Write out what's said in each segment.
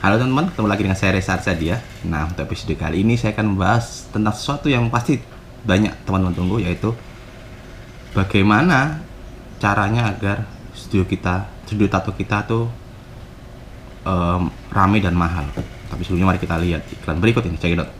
Halo teman-teman, ketemu lagi dengan saya Reza Arsadia. Nah, untuk episode kali ini saya akan membahas tentang sesuatu yang pasti banyak teman-teman tunggu, yaitu bagaimana caranya agar studio tato kita tuh rame dan mahal. Tapi sebelumnya mari kita lihat iklan berikut ini, check it out.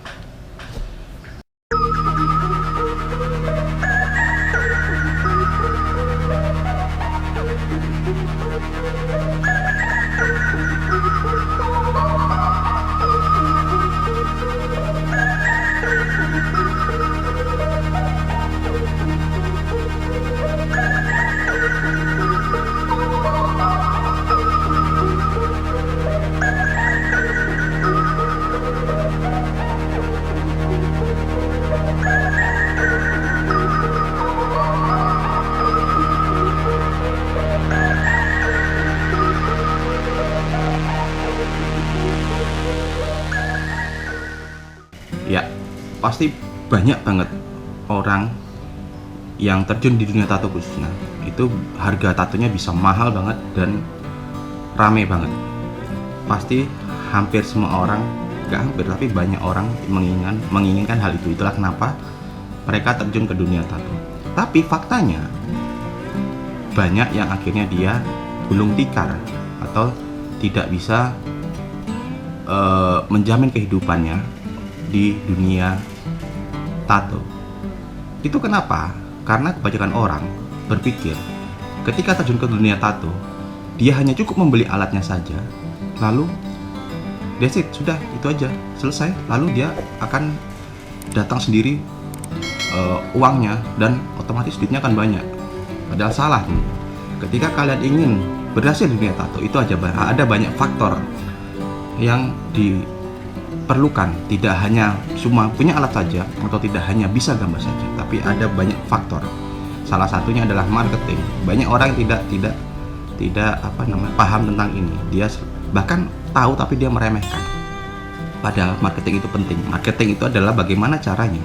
Ya, pasti banyak banget orang yang terjun di dunia tato khususnya. Itu harga tatonya bisa mahal banget dan rame banget. Pasti hampir semua orang, gak hampir tapi banyak orang menginginkan hal itu. Itulah kenapa mereka terjun ke dunia tato. Tapi faktanya banyak yang akhirnya dia gulung tikar atau tidak bisa menjamin kehidupannya di dunia tato. Itu kenapa? Karena kebanyakan orang berpikir ketika terjun ke dunia tato, dia hanya cukup membeli alatnya saja, lalu that's it, sudah itu aja, selesai. Lalu dia akan datang sendiri uangnya dan otomatis duitnya akan banyak. Padahal salah. Ketika kalian ingin berhasil di dunia tato, itu ada banyak faktor yang diperlukan. Tidak hanya cuma punya alat saja atau tidak hanya bisa gambar saja, tapi ada banyak faktor. Salah satunya adalah marketing. Banyak orang tidak paham tentang ini. Dia bahkan tahu tapi dia meremehkan. Padahal marketing itu penting. Marketing itu adalah bagaimana caranya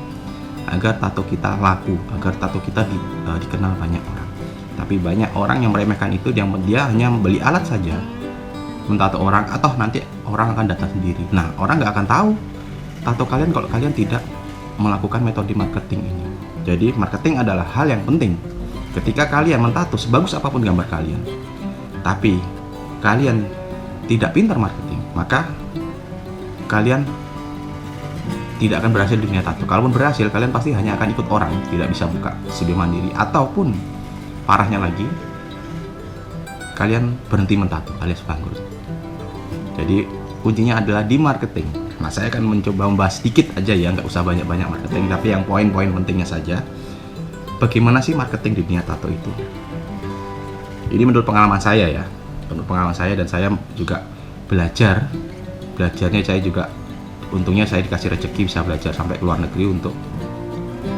agar tato kita laku, agar tato kita dikenal banyak orang. Tapi banyak orang yang meremehkan itu, dia hanya membeli alat saja, mentato orang, atau nanti orang akan datang sendiri. Nah, orang nggak akan tahu tato kalian kalau kalian tidak melakukan metode marketing ini. Jadi marketing adalah hal yang penting. Ketika kalian mentato sebagus apapun gambar kalian, tapi kalian tidak pintar marketing, maka kalian tidak akan berhasil di dunia tato. Kalaupun berhasil, kalian pasti hanya akan ikut orang, tidak bisa buka studio mandiri, ataupun parahnya lagi, kalian berhenti mentato alias bangkrut. Jadi kuncinya adalah di marketing. Nah, saya akan mencoba membahas sedikit aja ya, nggak usah banyak-banyak marketing, tapi yang poin-poin pentingnya saja. Bagaimana sih marketing di dunia tato itu? Ini menurut pengalaman saya ya, dan saya juga belajarnya saya juga, untungnya saya dikasih rezeki bisa belajar sampai ke luar negeri untuk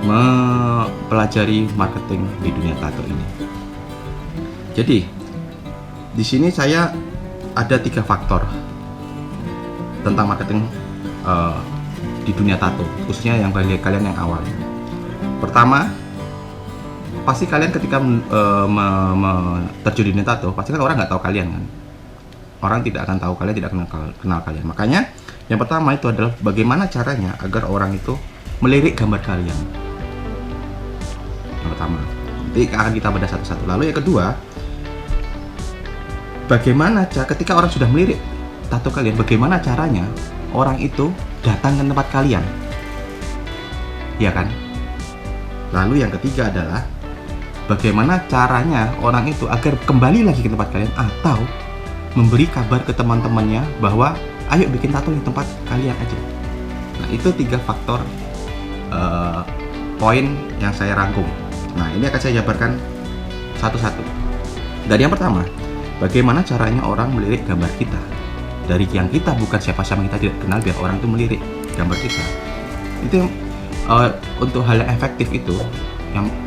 mempelajari marketing di dunia tato ini. Jadi di sini saya ada 3 faktor tentang marketing di dunia tato, khususnya yang bagi kalian yang awal. Pertama, pasti kalian ketika terjun di dunia tato, pasti kan orang nggak tahu kalian kan. Orang tidak akan tahu kalian, tidak kenal kalian. Makanya yang pertama itu adalah bagaimana caranya agar orang itu melirik gambar kalian. Yang pertama, nanti akan kita bedah satu-satu. Lalu yang kedua, bagaimana ketika orang sudah melirik tato kalian, bagaimana caranya orang itu datang ke tempat kalian, ya kan? Lalu yang ketiga adalah bagaimana caranya orang itu agar kembali lagi ke tempat kalian atau memberi kabar ke teman-temannya bahwa ayo bikin tato di tempat kalian aja. Nah, itu 3 faktor poin yang saya rangkum. Nah, ini akan saya jabarkan satu-satu. Dari yang pertama, bagaimana caranya orang melirik gambar kita? Dari yang kita bukan siapa-siapa, kita tidak kenal, biar orang itu melirik gambar kita. Itu untuk hal yang efektif itu,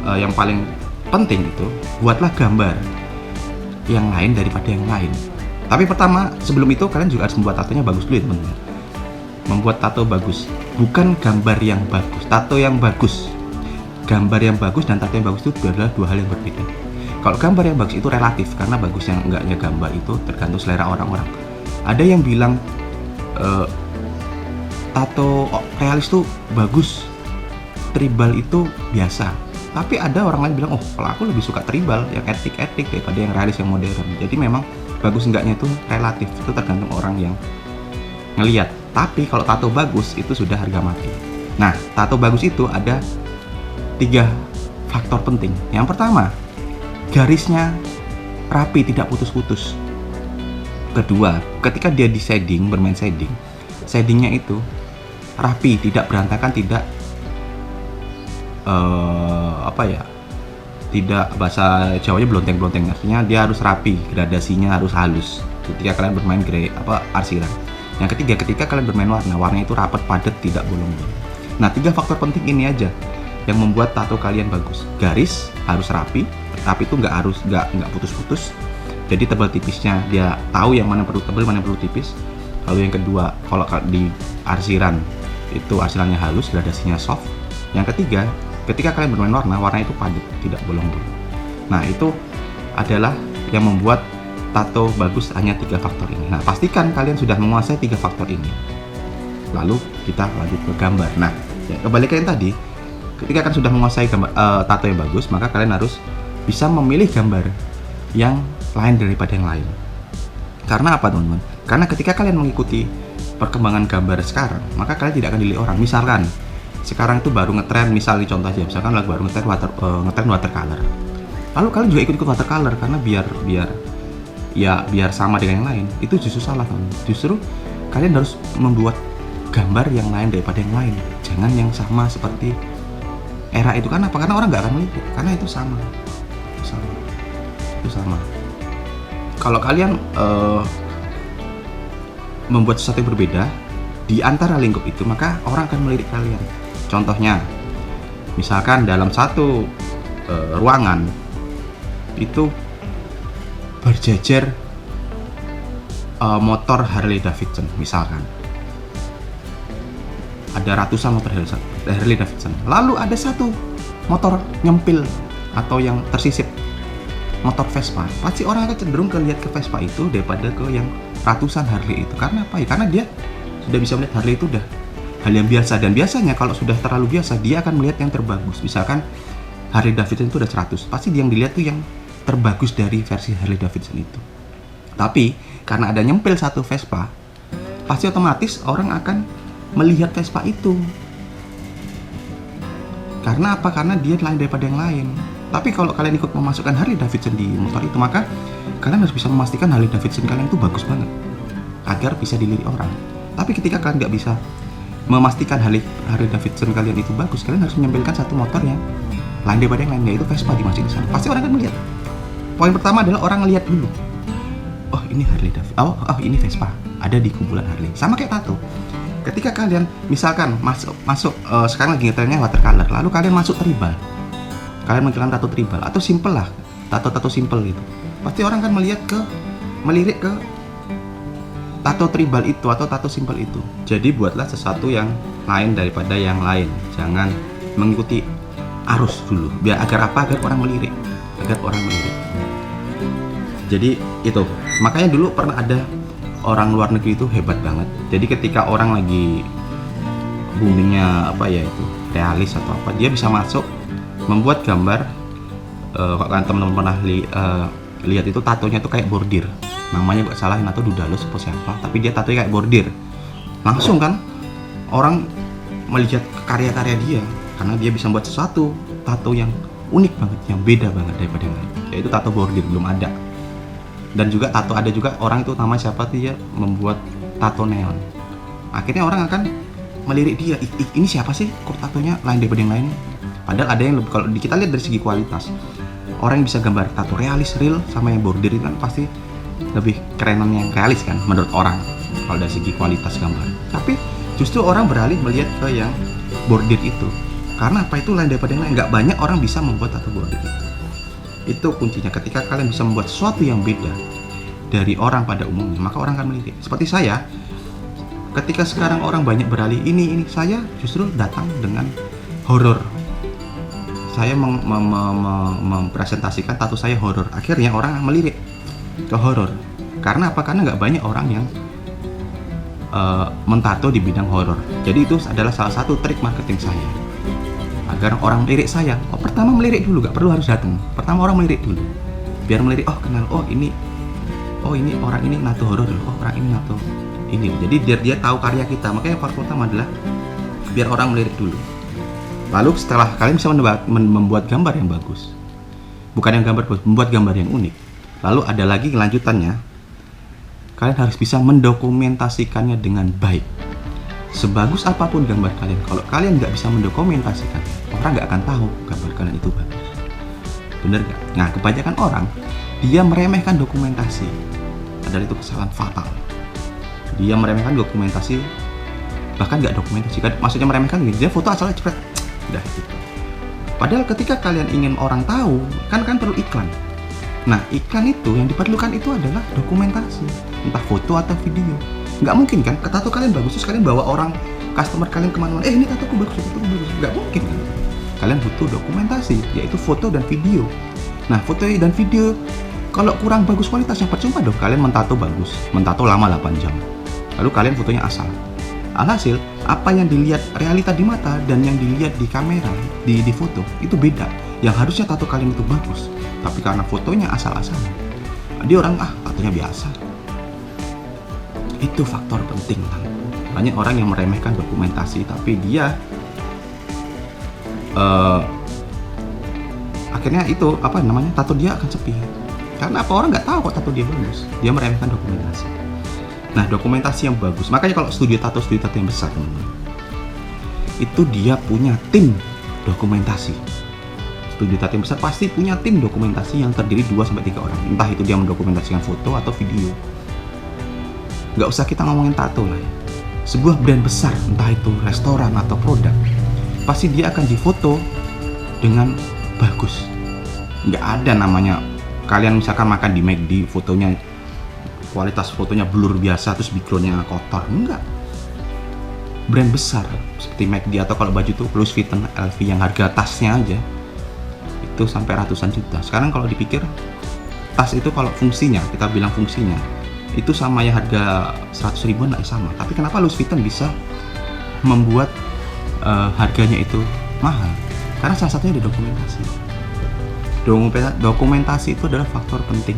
yang paling penting itu, buatlah gambar yang lain daripada yang lain. Tapi pertama, sebelum itu kalian juga harus membuat tatonya bagus dulu ya teman-teman. Membuat tato bagus, bukan gambar yang bagus. Tato yang bagus, gambar yang bagus dan tato yang bagus itu adalah 2 hal yang berbeda. Kalau gambar yang bagus itu relatif, karena bagus yang enggaknya gambar itu tergantung selera orang-orang. Ada yang bilang eh, tato realis tuh bagus, tribal itu biasa. Tapi ada orang lain bilang, oh kalau aku lebih suka tribal yang etik daripada yang realis yang modern. Jadi memang bagus enggaknya itu relatif, itu tergantung orang yang ngelihat. Tapi kalau tato bagus itu sudah harga mati. Nah, tato bagus itu ada 3 faktor penting. Yang pertama, garisnya rapi, tidak putus-putus. Kedua, ketika dia di shading, bermain shading, shadingnya itu rapi, tidak berantakan, tidak tidak, bahasa Jawanya blonteng-blonteng, artinya dia harus rapi, gradasinya harus halus ketika kalian bermain arsiran. Yang ketiga, ketika kalian bermain warna itu rapat, padat, tidak bolong-bolong. Nah, 3 faktor penting ini aja yang membuat tato kalian bagus. Garis harus rapi itu nggak putus-putus. Jadi tebal tipisnya dia tahu yang mana perlu tebal, mana perlu tipis. Lalu yang kedua, kalau di arsiran itu arsirannya halus, gradasinya soft. Yang ketiga, ketika kalian bermain warna itu padat, tidak bolong-bolong. Nah, itu adalah yang membuat tato bagus, hanya 3 faktor ini. Nah, pastikan kalian sudah menguasai 3 faktor ini. Lalu kita lanjut ke gambar. Nah, ya, kebalikan yang tadi, ketika kalian sudah menguasai tato yang bagus, maka kalian harus bisa memilih gambar yang lain daripada yang lain. Karena apa, teman-teman? Karena ketika kalian mengikuti perkembangan gambar sekarang, maka kalian tidak akan dilihat orang. Misalkan sekarang itu baru ngetren, misalnya contoh aja, misalkan lagi baru ngetren watercolor. Lalu kalian juga ikut watercolor karena biar sama dengan yang lain. Itu justru salah, teman. Justru kalian harus membuat gambar yang lain daripada yang lain. Jangan yang sama seperti era itu. Karena apa? Karena orang nggak akan melihat, karena itu sama. Kalau kalian membuat sesuatu yang berbeda di antara lingkup itu, maka orang akan melirik kalian. Contohnya, misalkan dalam satu ruangan itu berjejer motor Harley Davidson, misalkan ada ratusan motor Harley Davidson. Lalu ada satu motor nyempil atau yang tersisip, motor Vespa. Pasti orang akan cenderung lihat ke Vespa itu daripada ke yang ratusan Harley itu. Karena apa ya? Karena dia sudah bisa melihat Harley itu udah hal yang biasa. Dan biasanya kalau sudah terlalu biasa, dia akan melihat yang terbagus. Misalkan Harley Davidson itu udah 100, pasti yang dilihat tuh yang terbagus dari versi Harley Davidson itu. Tapi karena ada nyempil satu Vespa, pasti otomatis orang akan melihat Vespa itu. Karena apa? Karena dia lain daripada yang lain. Tapi kalau kalian ikut memasukkan Harley Davidson di motor itu, maka kalian harus bisa memastikan Harley Davidson kalian itu bagus banget agar bisa dilirik orang. Tapi ketika kalian nggak bisa memastikan Harley Davidson kalian itu bagus, kalian harus menyempilkan satu motor yang lain daripada yang lain, yaitu Vespa, dimasukin di sana. Pasti orang akan melihat. Poin pertama adalah orang lihat dulu. Oh, ini Harley Davidson. Oh, ini Vespa. Ada di kumpulan Harley. Sama kayak tato. Ketika kalian misalkan masuk sekarang lagi ngetrennya watercolor, lalu kalian masuk tribal. Kalian menjalankan tato tribal atau simple lah, tato simple gitu. Pasti orang akan melirik ke tato tribal itu atau tato simple itu. Jadi buatlah sesuatu yang lain daripada yang lain. Jangan mengikuti arus dulu. Agar orang melirik. Jadi itu. Makanya dulu pernah ada orang luar negeri itu hebat banget. Jadi ketika orang lagi boomingnya realis atau apa, dia bisa masuk membuat gambar. Kalau kalian teman-teman pernah lihat itu tatonya itu kayak bordir. Namanya gak salah atau Daedalus atau siapa, tapi dia tatonya kayak bordir. Langsung kan orang melihat karya-karya dia karena dia bisa membuat sesuatu tato yang unik banget, yang beda banget daripada yang lain. Yaitu tato bordir, belum ada. Dan juga tato ada juga orang itu nama siapa, dia membuat tato neon. Akhirnya orang akan melirik dia. Ini siapa sih? Kok tatonya lain daripada yang lain? Padahal ada yang lebih, kalau kita lihat dari segi kualitas, orang yang bisa gambar tato realis, real, sama yang bordir itu kan pasti lebih kerenan yang realis kan menurut orang kalau dari segi kualitas gambar. Tapi justru orang beralih melihat ke yang bordir itu. Karena apa? Itu lain daripada yang lain. Nggak banyak orang bisa membuat tato bordir itu. Itu kuncinya. Ketika kalian bisa membuat sesuatu yang beda dari orang pada umumnya, maka orang akan melirik. Seperti saya, ketika sekarang orang banyak beralih ini, saya justru datang dengan horor. Saya mempresentasikan tato saya horor. Akhirnya orang melirik ke horor. Karena apa? Karena nggak banyak orang yang mentato di bidang horor. Jadi itu adalah salah satu trik marketing saya agar orang melirik saya. Pertama melirik dulu, gak perlu harus datang. Pertama orang melirik dulu, biar melirik, kenal, ini orang ini nato horor, orang ini nato ini. Jadi biar dia tahu karya kita. Makanya faktor utama adalah biar orang melirik dulu. Lalu setelah kalian bisa membuat gambar yang bagus, bukan yang gambar bagus, membuat gambar yang unik. Lalu ada lagi lanjutannya, kalian harus bisa mendokumentasikannya dengan baik. Sebagus apapun gambar kalian, kalau kalian nggak bisa mendokumentasikan, orang nggak akan tahu gambar kalian itu bagus. Bener nggak? Nah, kebanyakan orang dia meremehkan dokumentasi, padahal itu kesalahan fatal. Dia meremehkan dokumentasi, bahkan nggak dokumentasi. Maksudnya meremehkan gitu, dia foto asalnya cepet, udah gitu. Padahal ketika kalian ingin orang tahu, kan perlu iklan. Nah, iklan itu yang diperlukan itu adalah dokumentasi, entah foto atau video. Nggak mungkin kan, tato kalian bagus terus kalian bawa orang customer kalian kemana-mana, ini tatoku bagus, nggak mungkin kan. Kalian butuh dokumentasi, yaitu foto dan video. Nah, foto dan video kalau kurang bagus kualitasnya, percuma dong kalian mentato bagus, mentato lama 8 jam, lalu kalian fotonya asal. Alhasil, apa yang dilihat realita di mata dan yang dilihat di kamera, di foto, itu beda. Yang harusnya tato kalian itu bagus, tapi karena fotonya asal-asalan, dia orang, tatonya biasa. Itu faktor penting kan. Banyak orang yang meremehkan dokumentasi, tapi dia akhirnya itu tato dia akan sepi. Karena apa? Orang nggak tahu kok tato dia bagus. Dia meremehkan dokumentasi. Nah, dokumentasi yang bagus. Makanya kalau studio tato yang besar, teman-teman, itu dia punya tim dokumentasi. Studio tato yang besar pasti punya tim dokumentasi yang terdiri 2-3 orang. Entah itu dia mendokumentasikan foto atau video. Nggak usah kita ngomongin tato lah ya. Sebuah brand besar, entah itu restoran atau produk, pasti dia akan difoto dengan bagus. Nggak ada namanya kalian misalkan makan di McD, fotonya kualitas fotonya blur biasa terus backgroundnya kotor. Enggak. Brand besar seperti McD atau kalau baju tuh Louis Vuitton, LV yang harga tasnya aja itu sampai ratusan juta. Sekarang kalau dipikir, tas itu kalau fungsinya, kita bilang fungsinya itu sama yang harga 100 ribuan, nggak sama. Tapi kenapa Louis Vuitton bisa membuat harganya itu mahal? Karena salah satunya ada dokumentasi. Dokumentasi itu adalah faktor penting.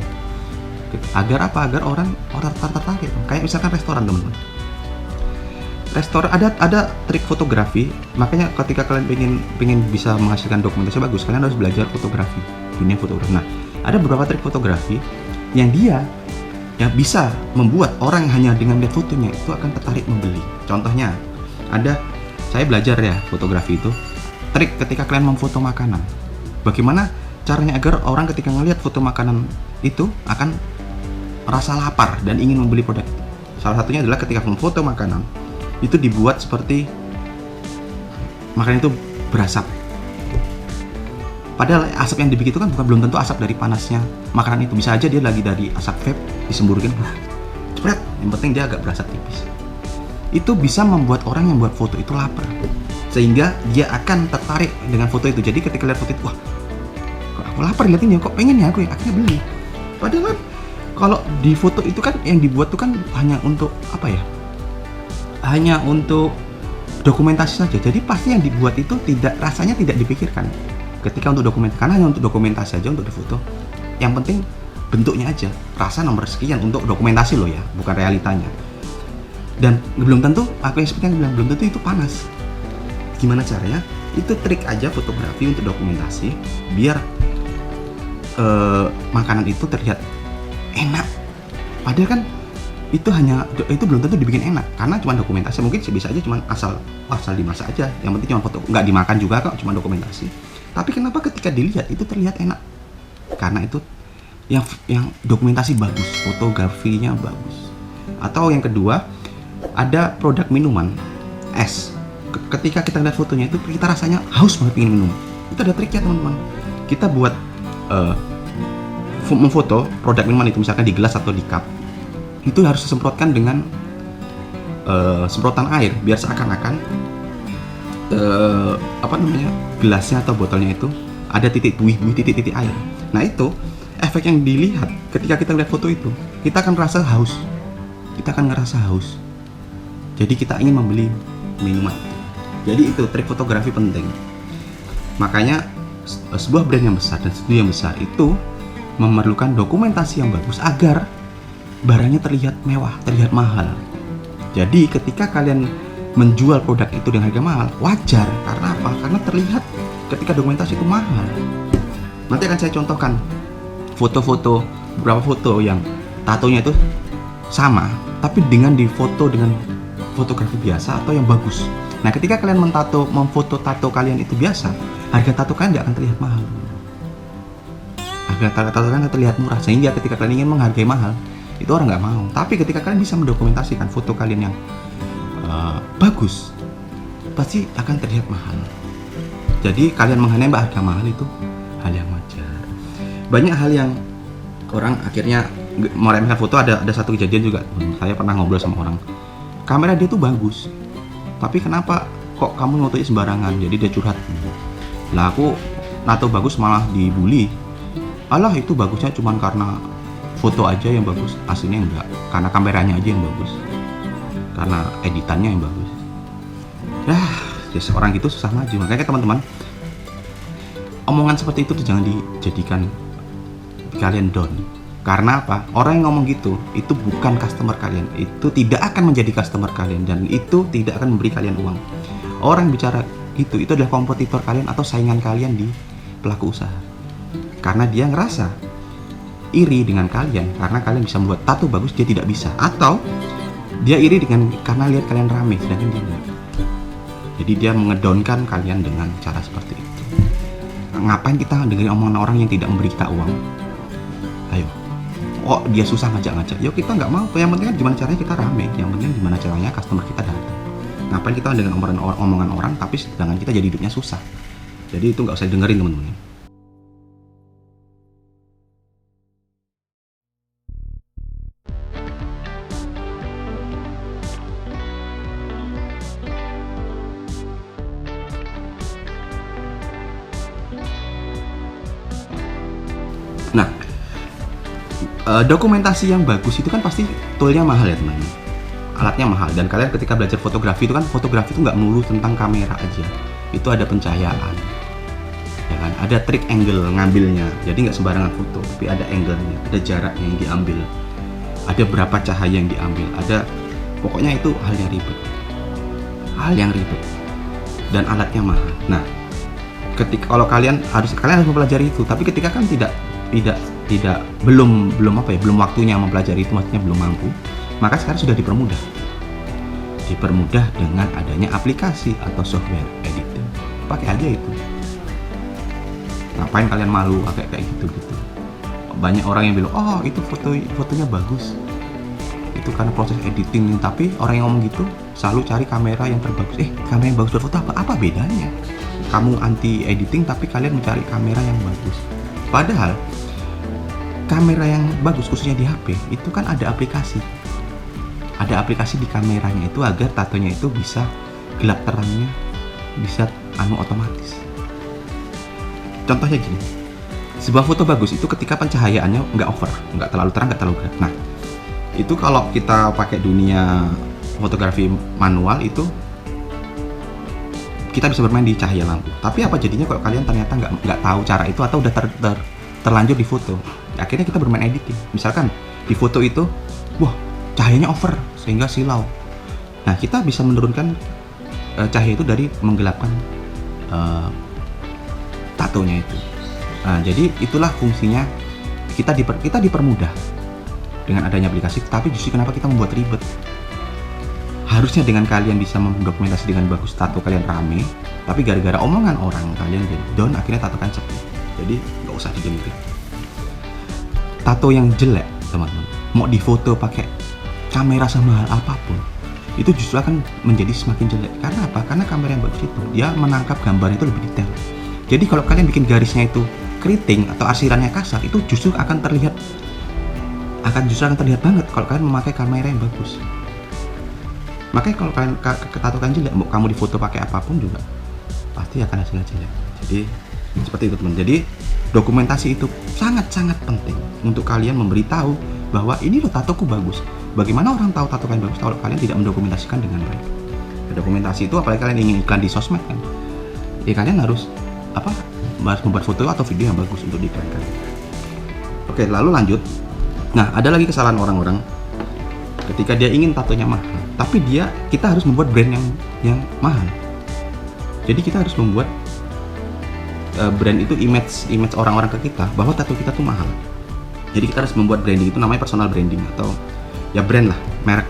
Agar apa? Agar orang tertarik. Kayak misalkan restoran, teman-teman. Restoran ada trik fotografi. Makanya ketika kalian pengen bisa menghasilkan dokumentasi bagus, kalian harus belajar fotografi, dunia fotografi. Nah, ada beberapa trik fotografi yang bisa membuat orang hanya dengan lihat fotonya itu akan tertarik membeli. Contohnya, saya belajar ya fotografi itu, trik ketika kalian memfoto makanan. Bagaimana caranya agar orang ketika ngelihat foto makanan itu akan rasa lapar dan ingin membeli produk itu. Salah satunya adalah ketika memfoto makanan itu dibuat seperti makanan itu berasap. Padahal asap yang dibikin itu kan belum tentu asap dari panasnya makanan itu. Bisa aja dia lagi dari asap vape disemburkan, cepret, yang penting dia agak berasap tipis. Itu bisa membuat orang yang buat foto itu lapar, sehingga dia akan tertarik dengan foto itu. Jadi ketika lihat foto itu, wah, kok aku lapar liatin ya, kok pengen ya aku ya, akhirnya beli. Padahal kalau di foto itu kan yang dibuat itu kan hanya untuk hanya untuk dokumentasi saja. Jadi pasti yang dibuat itu rasanya tidak dipikirkan. Ketika untuk dokumentasi, karena hanya untuk dokumentasi aja, untuk difoto. Yang penting bentuknya aja, rasa nomor sekian untuk dokumentasi loh ya, bukan realitanya. Dan belum tentu, aku yang seperti yang bilang, belum tentu itu panas. Gimana caranya? Itu trik aja fotografi untuk dokumentasi, biar makanan itu terlihat enak. Padahal kan itu belum tentu dibikin enak, karena cuma dokumentasi. Mungkin bisa aja cuma asal dimasak aja, yang penting cuma foto, nggak dimakan juga kok, cuma dokumentasi. Tapi kenapa ketika dilihat itu terlihat enak? Karena itu yang dokumentasi bagus, fotografinya bagus. Atau yang kedua, ada produk minuman es. Ketika kita lihat fotonya itu kita rasanya haus banget ingin minum. Itu ada triknya, teman-teman. Kita buat memfoto produk minuman itu misalkan di gelas atau di cup, itu harus disemprotkan dengan semprotan air biar seakan-akan gelasnya atau botolnya itu ada buih-buih titik-titik air. Nah, itu efek yang dilihat ketika kita lihat foto itu, kita akan ngerasa haus. Jadi kita ingin membeli minuman. Jadi itu trik fotografi penting. Makanya sebuah brand yang besar dan studio yang besar itu memerlukan dokumentasi yang bagus agar barangnya terlihat mewah, terlihat mahal. Jadi ketika kalian menjual produk itu dengan harga mahal, wajar. Karena apa? Karena terlihat ketika dokumentasi itu mahal. Nanti akan saya contohkan foto-foto, beberapa foto yang tatonya itu sama, tapi dengan difoto dengan fotografi biasa atau yang bagus. Nah, ketika kalian memfoto tato kalian itu biasa, harga tato kalian tidak akan terlihat mahal. Harga tato kalian akan terlihat murah, sehingga ketika kalian ingin menghargai mahal, itu orang nggak mau. Tapi ketika kalian bisa mendokumentasikan foto kalian yang bagus, pasti akan terlihat mahal. Jadi kalian mengenai harga mahal itu hal yang wajar. Banyak hal yang orang akhirnya meremehkan foto. Ada satu kejadian juga, saya pernah ngobrol sama orang, kamera dia tuh bagus, tapi kenapa kok kamu fotonya sembarangan? Jadi dia curhat, lah aku nato bagus malah dibully. Alah, itu bagusnya cuma karena foto aja yang bagus, aslinya enggak, karena kameranya aja yang bagus, karena editannya yang bagus. Ya seorang gitu susah maju. Makanya teman-teman, omongan seperti itu tuh jangan dijadikan kalian down. Karena apa? Orang yang ngomong gitu itu bukan customer kalian, itu tidak akan menjadi customer kalian, dan itu tidak akan memberi kalian uang. Orang yang bicara itu adalah kompetitor kalian atau saingan kalian di pelaku usaha. Karena dia ngerasa iri dengan kalian karena kalian bisa membuat tato bagus, dia tidak bisa. Atau dia iri karena lihat kalian rame sedangkan dia enggak. Jadi dia mengedownkan kalian dengan cara seperti itu. Ngapain kita dengerin omongan orang yang tidak memberi kita uang? Ayo, oh dia susah ngajak-ngajak, yuk kita nggak mau. Yang penting kan gimana caranya kita rame, yang penting gimana caranya customer kita datang. Ngapain kita dengan omongan orang tapi sedangkan kita jadi hidupnya susah. Jadi itu nggak usah dengerin teman-teman. Nah, dokumentasi yang bagus itu kan pasti toolnya mahal ya teman-teman, alatnya mahal. Dan kalian ketika belajar fotografi itu kan, fotografi itu nggak melulu tentang kamera aja, itu ada pencahayaan, ya kan, ada trik angle ngambilnya. Jadi nggak sembarangan foto, tapi ada angle-nya, ada jaraknya yang diambil, ada berapa cahaya yang diambil, ada, pokoknya itu hal yang ribet dan alatnya mahal. Nah, kalau kalian harus mempelajari itu, tapi ketika kan belum waktunya mempelajari itu, maksudnya belum mampu, maka sekarang sudah dipermudah dengan adanya aplikasi atau software editing. Pakai aja itu. Ngapain kalian malu kayak gitu. Banyak orang yang bilang, oh itu fotonya bagus, itu karena proses editing. Tapi orang yang ngomong gitu selalu cari kamera yang terbagus. Kamera yang bagus berfoto apa bedanya? Kamu anti editing tapi kalian mencari kamera yang bagus. Padahal kamera yang bagus, khususnya di HP, itu kan ada aplikasi di kameranya itu agar tatonya itu bisa gelap terangnya bisa otomatis. Contohnya gini, sebuah foto bagus itu ketika pencahayaannya nggak over, nggak terlalu terang, nggak terlalu gelap. Nah, itu kalau kita pakai dunia fotografi manual itu kita bisa bermain di cahaya lampu. Tapi apa jadinya kalau kalian ternyata nggak tahu cara itu atau udah terlanjur di foto? Akhirnya kita bermain editing. Misalkan di foto itu, wah cahayanya over sehingga silau. Nah, kita bisa menurunkan cahaya itu dari menggelapkan tatonya itu. Nah, jadi itulah fungsinya kita dipermudah dengan adanya aplikasi. Tapi justru kenapa kita membuat ribet? Harusnya dengan kalian bisa mendokumentasi dengan bagus, tato kalian rame, tapi gara-gara omongan orang kalian jadi down, akhirnya tato kalian sepi. Jadi nggak usah didengerin. Tato yang jelek teman-teman, mau difoto pakai kamera semahal apapun, itu justru akan menjadi semakin jelek. Karena apa? Karena kamera yang bagus itu dia menangkap gambar itu lebih detail. Jadi kalau kalian bikin garisnya itu keriting atau arsirannya kasar, itu justru akan terlihat banget kalau kalian memakai kamera yang bagus. Makanya kalau kalian ketatokan jelek, mau kamu difoto pakai apapun juga pasti akan hasilnya jelek. Jadi seperti itu teman. Jadi dokumentasi itu sangat-sangat penting untuk kalian memberitahu bahwa ini loh tatoku bagus. Bagaimana orang tahu tato kalian bagus kalau kalian tidak mendokumentasikan dengan baik? Dokumentasi itu apalagi kalian ingin iklan di sosmed kan, ya kalian harus membuat foto atau video yang bagus untuk diiklankan. Oke, lalu lanjut. Nah, ada lagi kesalahan orang-orang ketika dia ingin tatonya mahal, tapi kita harus membuat brand yang mahal. Jadi kita harus membuat brand itu image orang-orang ke kita bahwa tato kita tuh mahal. Jadi kita harus membuat branding, itu namanya personal branding atau ya brand lah, merek.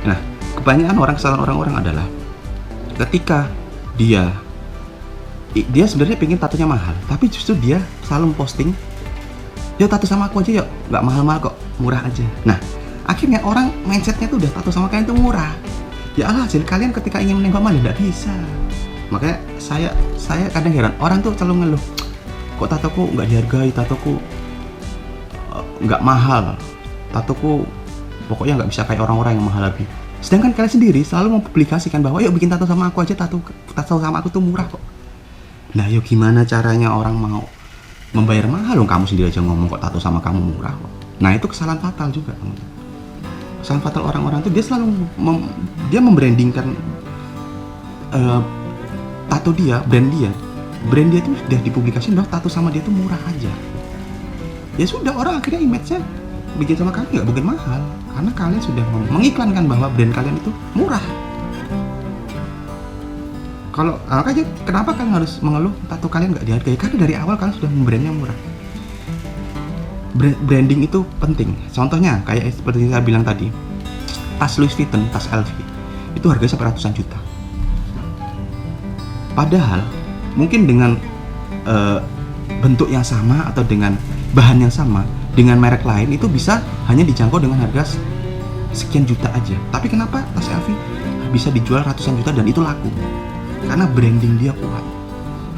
Nah, kebanyakan kesalahan orang-orang adalah ketika dia sebenarnya pengen tatonya mahal, tapi justru dia selalu posting, "Yo tato sama aku aja yuk, nggak mahal-mahal kok, murah aja." Nah, akhirnya orang mindsetnya tuh udah tato sama kalian tuh murah. Ya Allah, hasil kalian ketika ingin menembak mahal nggak bisa. Makanya saya kadang heran, orang tuh selalu ngeluh, "Kok tatoku nggak dihargai, tatoku nggak mahal, tatoku pokoknya nggak bisa kayak orang-orang yang mahal lagi." Sedangkan kalian sendiri selalu mempublikasikan bahwa yuk bikin tato sama aku aja, tato sama aku tuh murah kok. Nah, yuk gimana caranya orang mau membayar mahal? Kamu sendiri aja ngomong kok tato sama kamu murah kok. Nah, itu kesalahan fatal juga. Kesalahan fatal orang-orang tuh dia selalu membrandingkan tato dia, brand dia tuh sudah dipublikasikan bahwa tato sama dia tuh murah aja. Ya sudah, orang akhirnya image-nya bikin sama kalian nggak mungkin mahal karena kalian sudah mengiklankan bahwa brand kalian itu murah. Kalau makanya kenapa kalian harus mengeluh tato kalian nggak dihargai? Karena dari awal kalian sudah membrandnya murah. Branding itu penting. Contohnya kayak seperti yang saya bilang tadi, tas Louis Vuitton, tas LV itu harganya sampai ratusan juta. Padahal mungkin dengan bentuk yang sama atau dengan bahan yang sama dengan merek lain itu bisa hanya dijangkau dengan harga sekian juta aja. Tapi kenapa tas LV bisa dijual ratusan juta dan itu laku? Karena branding dia kuat.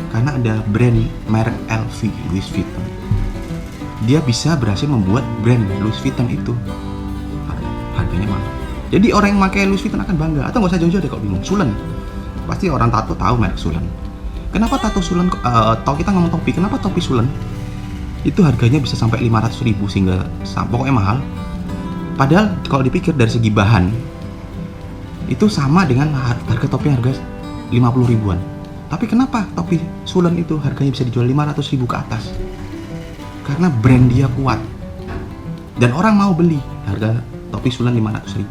Karena ada brand merek LV, Louis Vuitton. Dia bisa berhasil membuat brand Louis Vuitton itu harganya mahal. Jadi orang yang pakai Louis Vuitton akan bangga. Atau nggak usah jauh-jauh deh kalau bingung, Sulen. Pasti orang tato tahu merek Sulen. Kenapa tato Sulen? Kita ngomong topi. Kenapa topi Sulen itu harganya bisa sampai 500.000 sehingga pokoknya mahal? Padahal kalau dipikir dari segi bahan itu sama dengan harga topi harga 50 ribuan. Tapi kenapa topi Sulen itu harganya bisa dijual 500.000 ke atas? Karena brand dia kuat dan orang mau beli harga topi Sulen 500.000.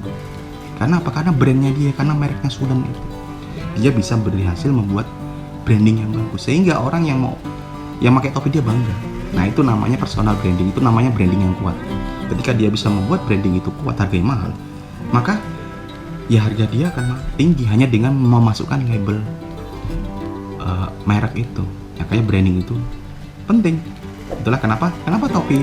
Karena apa? Karena brandnya dia, karena mereknya Sulen itu. Dia bisa berhasil membuat branding yang bagus sehingga orang yang pakai topi dia bangga. Nah, itu namanya personal branding, itu namanya branding yang kuat. Ketika dia bisa membuat branding itu kuat, harganya mahal, maka ya harga dia akan tinggi hanya dengan memasukkan label merek itu. Makanya branding itu penting. Itulah kenapa topi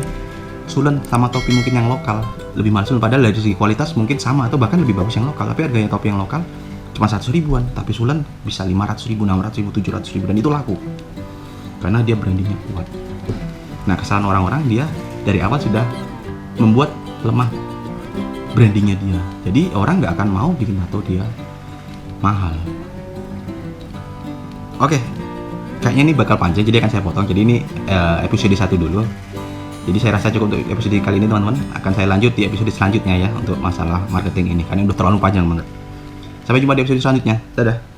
Sulen sama topi mungkin yang lokal lebih mahal Sulen, padahal dari segi kualitas mungkin sama atau bahkan lebih bagus yang lokal, tapi harganya topi yang lokal cuma 100 ribuan, tapi Sulen bisa 500.000, 600.000, 700.000 dan itu laku karena dia brandingnya kuat. Nah, kesalahan orang-orang dia dari awal sudah membuat lemah brandingnya dia. Jadi orang nggak akan mau bikin tato dia mahal. Oke, kayaknya ini bakal panjang jadi akan saya potong. Jadi ini episode 1 dulu. Jadi saya rasa cukup untuk episode kali ini teman-teman. Akan saya lanjut di episode selanjutnya ya untuk masalah marketing ini karena udah terlalu panjang banget. Sampai jumpa di episode selanjutnya. Dadah.